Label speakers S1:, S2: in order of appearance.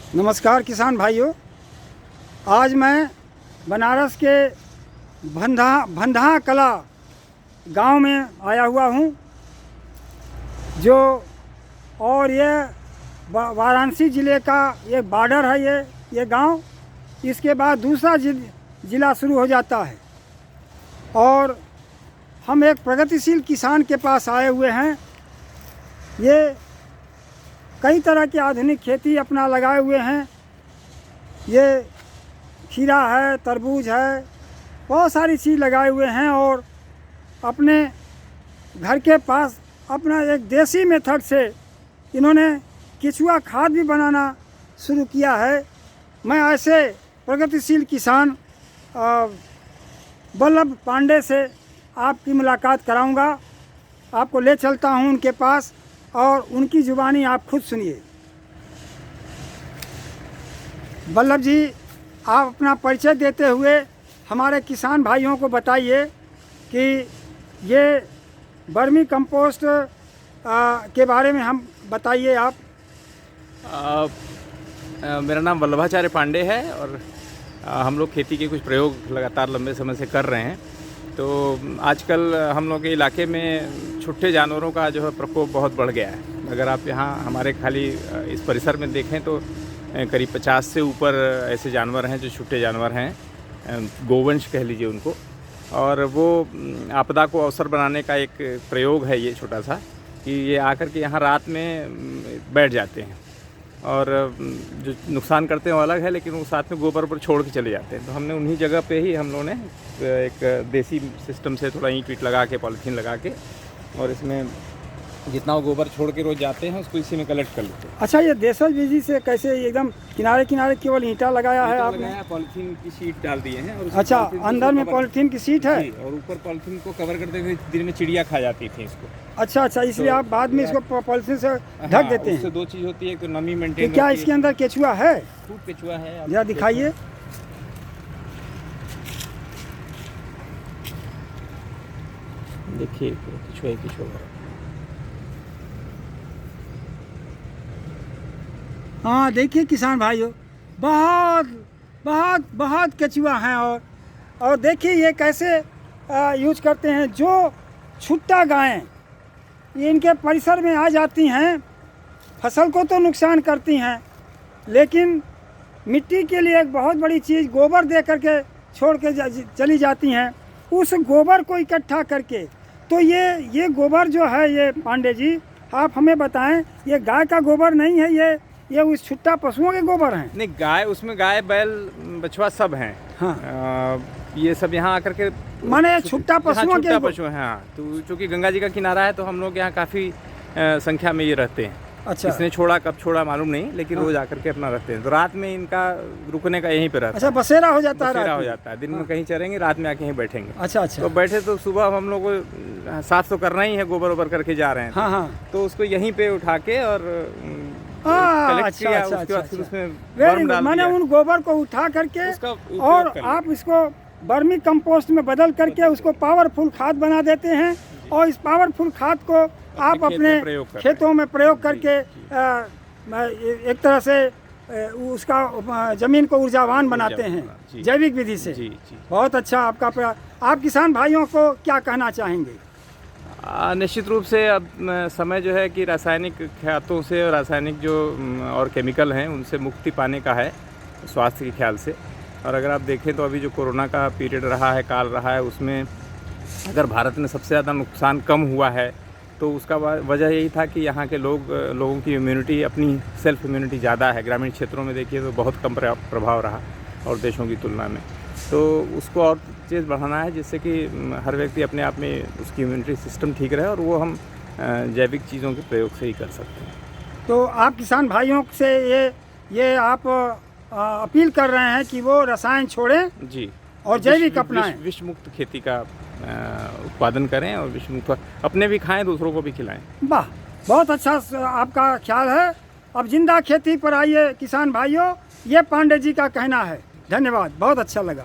S1: नमस्कार किसान भाइयों, आज मैं बनारस के भंधा कला गांव में आया हुआ हूं, जो और ये वाराणसी ज़िले का ये बॉर्डर है। ये गांव, इसके बाद दूसरा ज़िला शुरू हो जाता है। और हम एक प्रगतिशील किसान के पास आए हुए हैं। ये कई तरह की आधुनिक खेती अपना लगाए हुए हैं। ये खीरा है, तरबूज है, बहुत सारी चीज़ लगाए हुए हैं। और अपने घर के पास अपना एक देसी मेथड से इन्होंने केचुआ खाद भी बनाना शुरू किया है। मैं ऐसे प्रगतिशील किसान वल्लभ पांडे से आपकी मुलाकात कराऊंगा। आपको ले चलता हूं उनके पास और उनकी ज़ुबानी आप खुद सुनिए। वल्लभ जी, आप अपना परिचय देते हुए हमारे किसान भाइयों को बताइए कि ये वर्मी कंपोस्ट के बारे में हम बताइए आप।
S2: मेरा नाम वल्लभाचार्य पांडे है और हम लोग खेती के कुछ प्रयोग लगातार लंबे समय से कर रहे हैं। तो आजकल हम लोग के इलाके में छुट्टे जानवरों का जो है प्रकोप बहुत बढ़ गया है। अगर आप यहाँ हमारे खाली इस परिसर में देखें तो करीब 50 से ऊपर ऐसे जानवर हैं जो छुट्टे जानवर हैं, गोवंश कह लीजिए उनको। और वो आपदा को अवसर बनाने का एक प्रयोग है ये छोटा सा, कि ये आकर के यहाँ रात में बैठ जाते हैं और जो नुकसान करते हैं वो अलग है, लेकिन वो साथ में गोबर पर छोड़ के चले जाते हैं। तो हमने उन्हीं जगह पे ही हम लोगों ने एक देसी सिस्टम से थोड़ा ईंट वीट लगा के, पॉलीथीन लगा के, और इसमें जितना वो गोबर छोड़ के रोज जाते हैं उसको इसी में कलेक्ट कर लेते हैं।
S1: अच्छा, ये देशज विधि से कैसे एकदम किनारे किनारे केवल ईंटा लगाया है आपने?
S2: पॉलीथीन की शीट डाल दिए हैं। और
S1: अच्छा, अंदर में पॉलीथीन की शीट है
S2: और ऊपर पॉलीथीन को कवर करते हुए दिन में चिड़िया खा जाती थी इसको।
S1: अच्छा, इसलिए आप बाद में इसको पॉलीथीन से ढक देते हैं।
S2: इससे दो चीज़ होती है, एक तो नमी मेंटेन।
S1: क्या इसके अंदर केचुआ है?
S2: खूब केचुआ है।
S1: जरा दिखाइए।
S2: देखिए केचुआ।
S1: हाँ, देखिए किसान भाइयों, बहुत बहुत बहुत केचुआ हैं। और देखिए ये कैसे यूज करते हैं। जो छुट्टा गायें ये इनके परिसर में आ जाती हैं, फसल को तो नुकसान करती हैं, लेकिन मिट्टी के लिए एक बहुत बड़ी चीज़ गोबर दे करके छोड़ के चली जाती हैं। उस गोबर को इकट्ठा करके, तो ये गोबर जो है, ये पांडे जी आप हमें बताएं, ये गाय का गोबर नहीं है, ये उस छुट्टा पशुओं के गोबर हैं?
S2: नहीं, गाय, उसमें गाय बैल बछवा सब हैं।
S1: हाँ,
S2: ये सब यहाँ आकर के
S1: माने छुट्टा पशुओं के
S2: पशु हैं। हाँ, तो चूँकि गंगा जी का किनारा है तो हम लोग यहाँ काफ़ी संख्या में ये रहते हैं।
S1: अच्छा,
S2: इसने छोड़ा कब छोड़ा मालूम नहीं, लेकिन रोज आकर के अपना रहते हैं। तो रात में इनका रुकने का यहीं पे रहता है।
S1: अच्छा, बसेरा हो जाता है?
S2: बसेरा हो जाता है। दिन में कहीं चरेंगे, रात में आके यहीं बैठेंगे।
S1: अच्छा।
S2: तो बैठे तो सुबह हम लोग को साफ तो करना ही है, गोबर वोबर करके जा रहे हैं।
S1: हाँ।
S2: तो उसको यहीं पे उठा के और
S1: अच्छा। मैंने उन गोबर को उठा करके और आप इसको वर्मी कंपोस्ट में बदल करके उसको पावरफुल खाद बना देते हैं। और इस पावरफुल खाद को आप अपने खेतों में प्रयोग करके एक तरह से उसका जमीन को ऊर्जावान बनाते हैं जैविक विधि से। बहुत अच्छा आपका। आप किसान भाइयों को क्या कहना चाहेंगे?
S2: निश्चित रूप से अब समय जो है कि रासायनिक खादों से और रासायनिक जो और केमिकल हैं उनसे मुक्ति पाने का है, स्वास्थ्य के ख्याल से। और अगर आप देखें तो अभी जो कोरोना का पीरियड रहा है, काल रहा है, उसमें अगर भारत में सबसे ज़्यादा नुकसान कम हुआ है तो उसका वजह यही था कि यहाँ के लोगों की इम्यूनिटी, अपनी सेल्फ इम्यूनिटी ज़्यादा है। ग्रामीण क्षेत्रों में देखिए तो बहुत कम प्रभाव रहा और देशों की तुलना में। तो उसको और चीज़ बढ़ाना है जिससे कि हर व्यक्ति अपने आप में उसकी इम्यूनिटी सिस्टम ठीक रहे, और वो हम जैविक चीज़ों के प्रयोग से ही कर सकते हैं।
S1: तो आप किसान भाइयों से ये आप अपील कर रहे हैं कि वो रसायन छोड़ें
S2: जी,
S1: और जैविक अपनाएं,
S2: विष मुक्त खेती का उत्पादन करें और विष मुक्त अपने भी खाएं, दूसरों को भी खिलाएं।
S1: वाह, बहुत अच्छा आपका ख्याल है। अब जिंदा खेती पर आइए किसान भाइयों, ये पांडे जी का कहना है। धन्यवाद, बहुत अच्छा लगा।